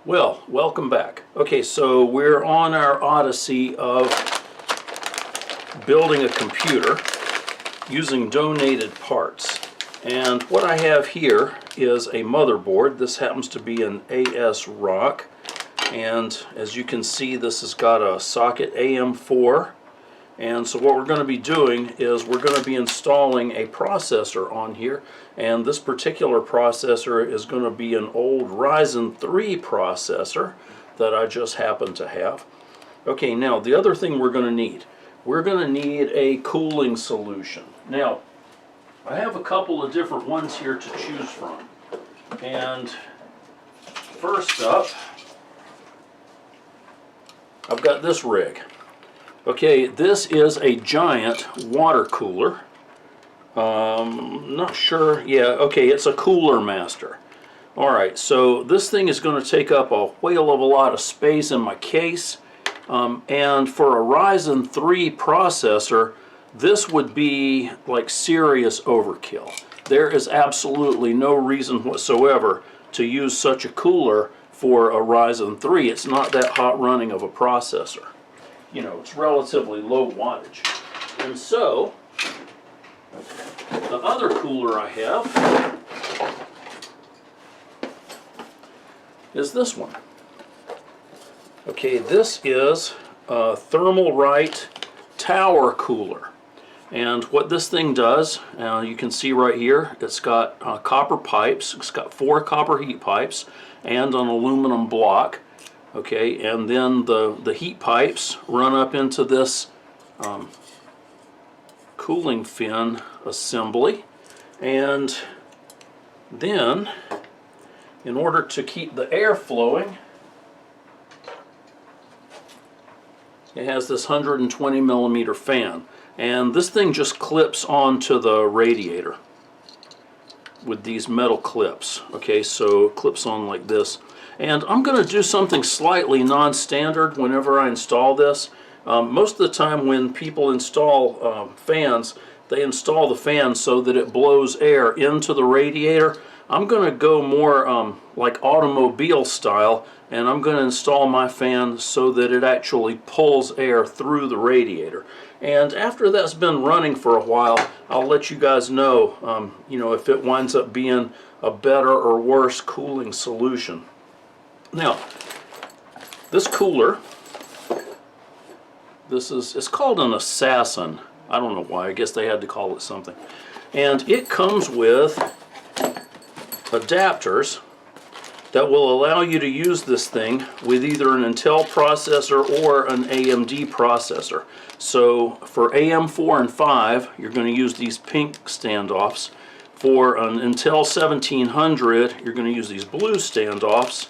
Well, welcome back. Okay, so we're on our odyssey of building a computer using donated parts. And what I have here is a motherboard. This happens to be an ASRock. And as you can see, this has got a socket AM4. And so what we're going to be doing is we're going to be installing a processor on here, and this particular processor is going to be an old Ryzen 3 processor that I just happen to have. Okay, now the other thing we're going to need a cooling solution. Now, I have a couple of different ones here to choose from. And first up, I've got this rig. Okay, this is a giant water cooler. Not sure, yeah, okay, it's a Cooler Master. Alright, so this thing is going to take up a whale of a lot of space in my case. And for a Ryzen 3 processor, this would be like serious overkill. There is absolutely no reason whatsoever to use such a cooler for a Ryzen 3. It's not that hot running of a processor. You know, it's relatively low wattage. And so, the other cooler I have is this one. Okay, this is a Thermalright Tower Cooler. And what this thing does, you can see right here, it's got copper pipes. It's got 4 copper heat pipes and an aluminum block. Okay, and then the heat pipes run up into this cooling fin assembly, and then in order to keep the air flowing, it has this 120 millimeter fan, and this thing just clips onto the radiator with these metal clips. Okay, so it clips on like this. And I'm going to do something slightly non-standard whenever I install this. Most of the time when people install fans, they install the fan so that it blows air into the radiator. I'm going to go more like automobile style, and I'm going to install my fan so that it actually pulls air through the radiator. And after that's been running for a while, I'll let you guys know, you know, if it winds up being a better or worse cooling solution. Now, this cooler, it's called an Assassin. I don't know why, I guess they had to call it something. And it comes with adapters that will allow you to use this thing with either an Intel processor or an AMD processor. So for AM4 and 5, you're going to use these pink standoffs. For an Intel 1700, you're going to use these blue standoffs.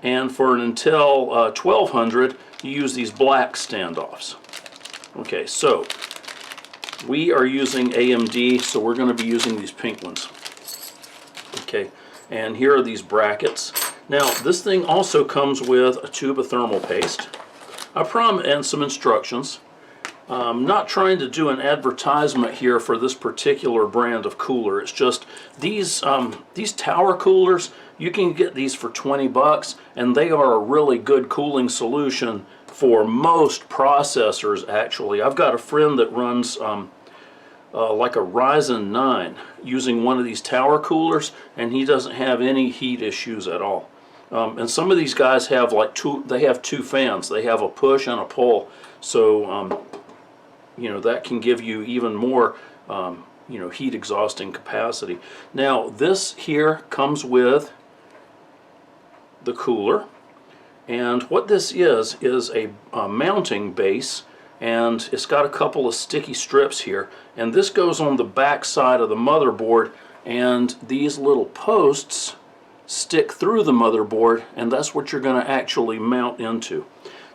And for an Intel 1200, you use these black standoffs. Okay, so we are using AMD, so we're going to be using these pink ones. Okay, and here are these brackets. Now, this thing also comes with a tube of thermal paste, and some instructions. I'm not trying to do an advertisement here for this particular brand of cooler. It's just these tower coolers, you can get these for 20 bucks, and they are a really good cooling solution for most processors, actually. I've got a friend that runs like a Ryzen 9 using one of these tower coolers, and he doesn't have any heat issues at all. And some of these guys have like two fans. They have a push and a pull, so you know, that can give you even more you know, heat exhausting capacity. Now, this here comes with the cooler, and what this is a mounting base, and it's got a couple of sticky strips here, and this goes on the back side of the motherboard, and these little posts stick through the motherboard, and that's what you're going to actually mount into.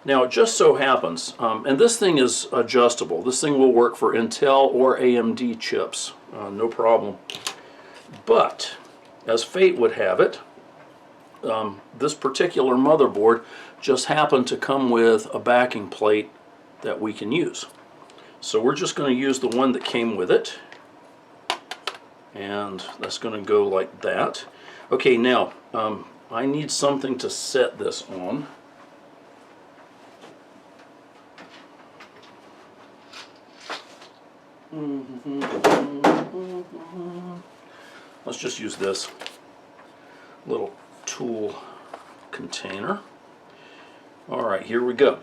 Now, it just so happens, and this thing is adjustable. This thing will work for Intel or AMD chips, no problem. But, as fate would have it, this particular motherboard just happened to come with a backing plate that we can use. So we're just going to use the one that came with it, and that's going to go like that. Okay, now I need something to set this on. Let's just use this little tool container. Alright, here we go.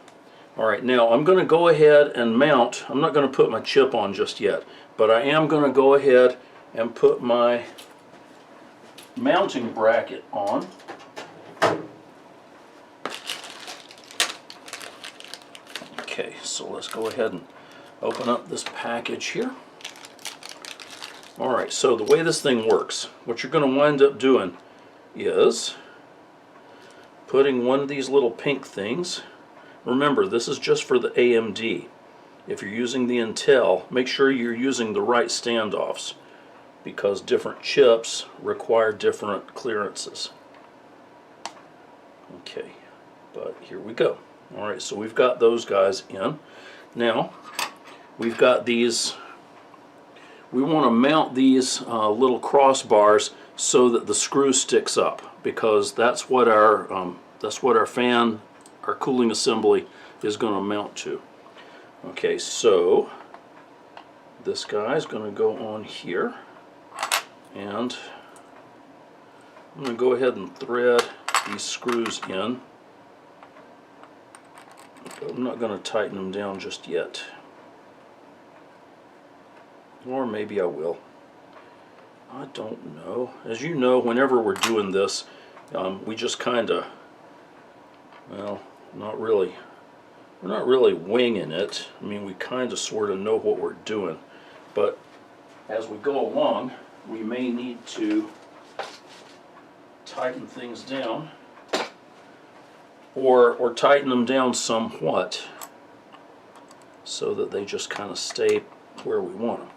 Alright, now I'm going to go ahead and mount. I'm not going to put my chip on just yet, but I am going to go ahead and put my mounting bracket on. Okay, so let's go ahead and open up this package here. Alright, so the way this thing works, what you're going to wind up doing is putting one of these little pink things. Remember, this is just for the AMD. If you're using the Intel, make sure you're using the right standoffs, because different chips require different clearances. Okay, but here we go. Alright, so we've got those guys in. Now, we've got these, we want to mount these little crossbars so that the screw sticks up, because that's what our fan, our cooling assembly is going to mount to. Okay, so this guy is going to go on here, and I'm going to go ahead and thread these screws in. I'm not going to tighten them down just yet. Or maybe I will. I don't know. As you know, whenever we're doing this, we just kind of, well, we're not really winging it. I mean, we kind of sort of know what we're doing. But as we go along, we may need to tighten things down, or tighten them down somewhat so that they just kind of stay where we want them.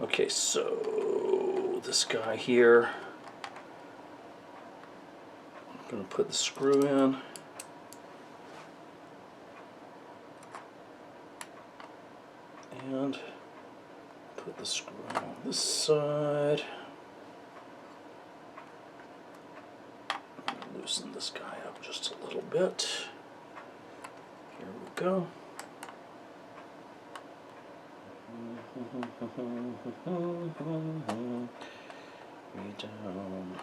Okay, so this guy here, I'm going to put the screw in. And put the screw on this side. Loosen this guy up just a little bit. Here we go. Way down.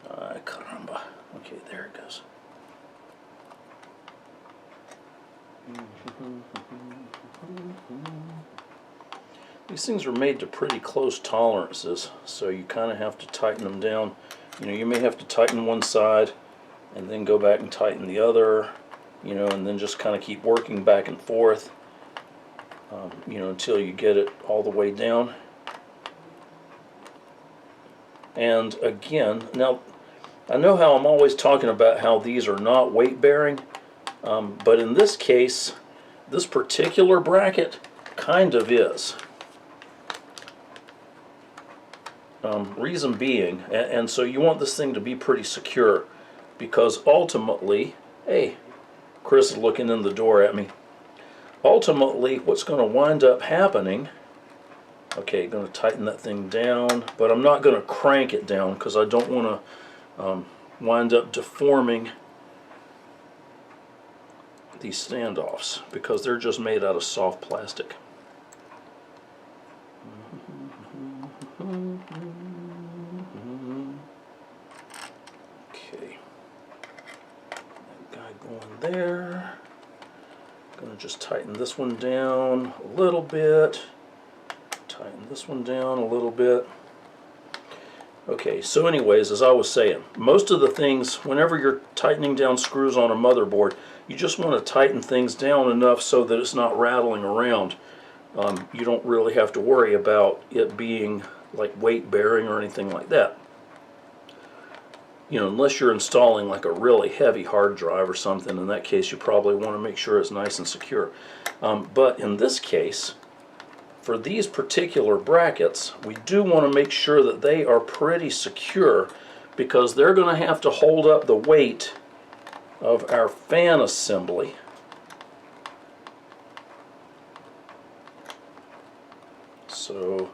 Ay, caramba. Okay, there it goes. These things are made to pretty close tolerances, so you kind of have to tighten them down. You know, you may have to tighten one side and then go back and tighten the other, you know, and then just kind of keep working back and forth, you know, until you get it all the way down. And again, now I know how I'm always talking about how these are not weight bearing, but in this case, this particular bracket kind of is. Reason being, and so you want this thing to be pretty secure, because ultimately, hey, Chris is looking in the door at me. Ultimately, what's going to wind up happening, okay, going to tighten that thing down, but I'm not going to crank it down because I don't want to wind up deforming these standoffs, because they're just made out of soft plastic. Okay, that guy going there. Going to just tighten this one down a little bit, tighten this one down a little bit. Okay, so anyways, as I was saying, most of the things, whenever you're tightening down screws on a motherboard, you just want to tighten things down enough so that it's not rattling around. You don't really have to worry about it being like weight bearing or anything like that. You know, unless you're installing like a really heavy hard drive or something. In that case, you probably want to make sure it's nice and secure. But in this case, for these particular brackets, we do want to make sure that they are pretty secure, because they're going to have to hold up the weight of our fan assembly. So,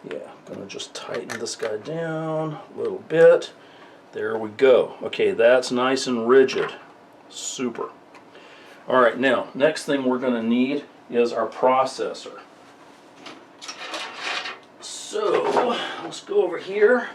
yeah, Gonna just tighten this guy down a little bit. There we go. Okay, that's nice and rigid. Super. All right, now, next thing we're gonna need is our processor. So, let's go over here.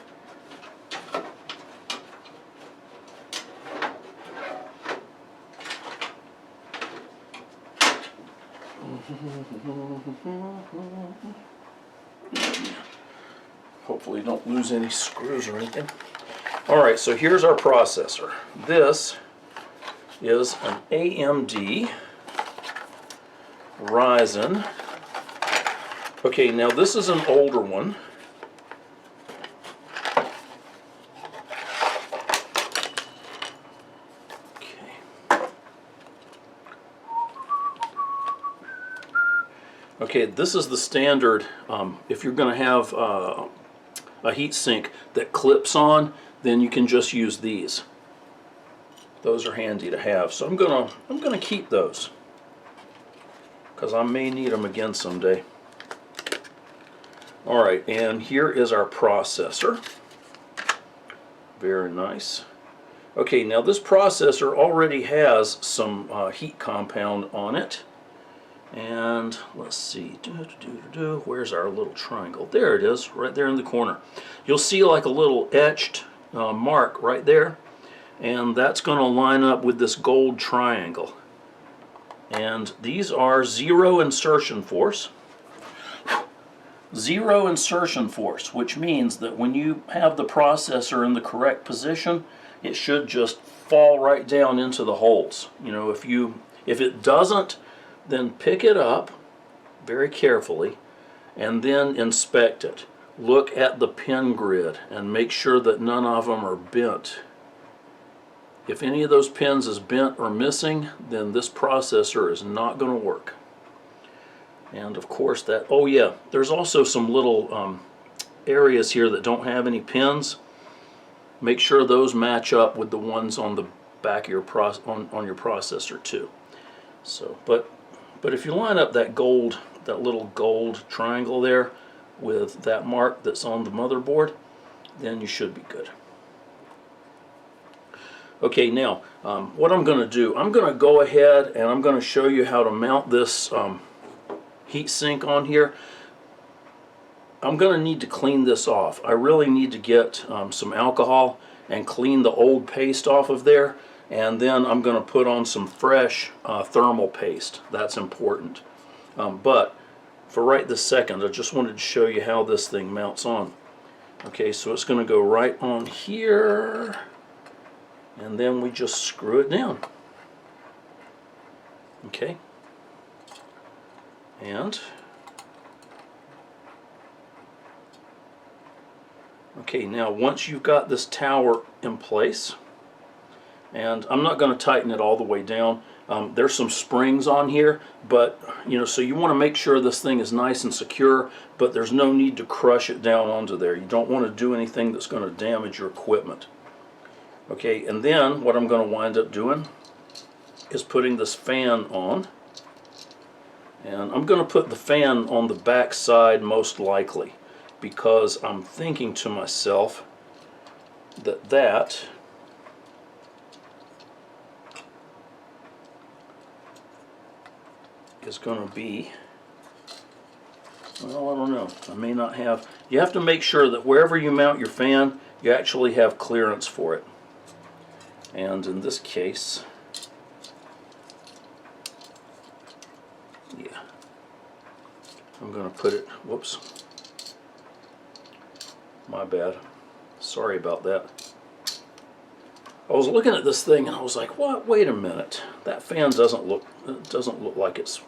Hopefully don't lose any screws or anything. Alright, so here's our processor. This is an AMD Ryzen. Okay, now this is an older one. Okay, this is the standard. If you're going to have a heat sink that clips on, then you can just use these. Those are handy to have. So I'm gonna keep those because I may need them again someday. All right, and here is our processor. Very nice. Okay, now this processor already has some heat compound on it. And let's see, where's our little triangle? There it is, right there in the corner. You'll see like a little etched mark right there, and that's going to line up with this gold triangle. And these are zero insertion force. Zero insertion force, which means that when you have the processor in the correct position, it should just fall right down into the holes. You know, if it doesn't, then pick it up very carefully and then inspect it. Look at the pin grid and make sure that none of them are bent. If any of those pins is bent or missing, then this processor is not going to work. And of course that, oh yeah, there's also some little areas here that don't have any pins. Make sure those match up with the ones on the back of your on your processor too. So, but if you line up that little gold triangle there with that mark that's on the motherboard, then you should be good. Okay, now what I'm going to do, I'm going to go ahead and I'm going to show you how to mount this heat sink on here. I'm going to need to clean this off. I really need to get some alcohol and clean the old paste off of there. And then I'm going to put on some fresh thermal paste. That's important. But for right this second, I just wanted to show you how this thing mounts on. Okay, so it's going to go right on here, and then we just screw it down. Okay. And okay, now once you've got this tower in place, and I'm not going to tighten it all the way down. There's some springs on here, but you know, so you want to make sure this thing is nice and secure, but there's no need to crush it down onto there. You don't want to do anything that's going to damage your equipment. Okay, and then what I'm going to wind up doing is putting this fan on. And I'm going to put the fan on the back side most likely, because I'm thinking to myself that that is going to be, well, I don't know, I may not have, you have to make sure that wherever you mount your fan, you actually have clearance for it. And in this case, yeah, I'm going to put it, whoops, my bad, sorry about that. I was looking at this thing and I was like, what? Wait a minute, that fan doesn't look like it's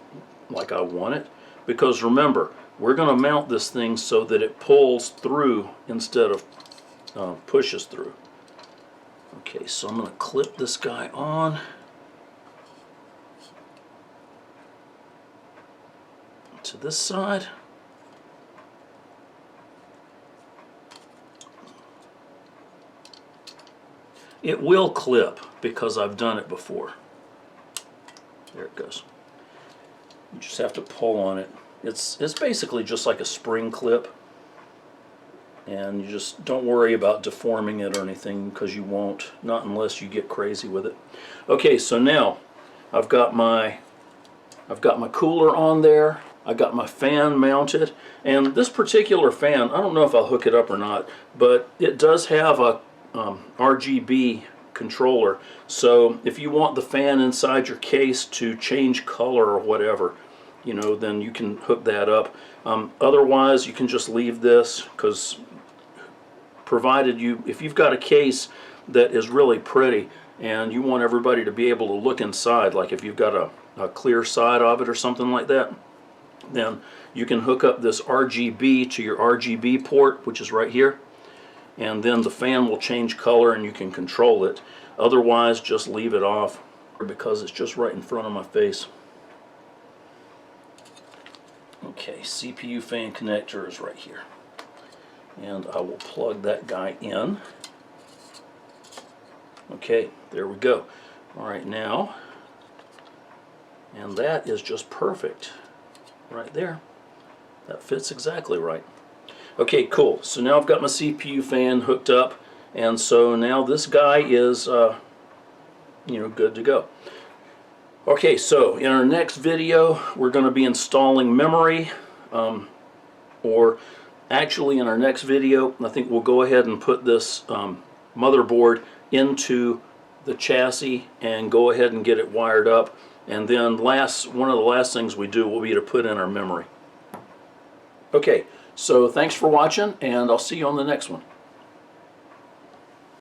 like I want it, because remember, we're going to mount this thing so that it pulls through instead of pushes through. Okay, so I'm going to clip this guy on. To this side. It will clip because I've done it before. There it goes. You just have to pull on it. It's basically just like a spring clip. And you just don't worry about deforming it or anything, because you won't, not unless you get crazy with it. Okay, so now I've got my cooler on there. I got my fan mounted, and this particular fan, I don't know if I'll hook it up or not, but it does have a RGB controller. So if you want the fan inside your case to change color or whatever, you know, then you can hook that up. Otherwise, you can just leave this, because provided if you've got a case that is really pretty and you want everybody to be able to look inside, like if you've got a clear side of it or something like that, then you can hook up this RGB to your RGB port, which is right here, and then the fan will change color and you can control it. Otherwise, just leave it off, because it's just right in front of my face. Okay, CPU fan connector is right here, and I will plug that guy in. Okay, there we go. All right, now, and that is just perfect right there. That fits exactly right. Okay, cool. So now I've got my CPU fan hooked up, and so now this guy is you know, good to go. Okay, so in our next video we're going to be installing memory, or actually in our next video I think we'll go ahead and put this motherboard into the chassis and go ahead and get it wired up, and then one of the last things we do will be to put in our memory. Okay, so thanks for watching, and I'll see you on the next one.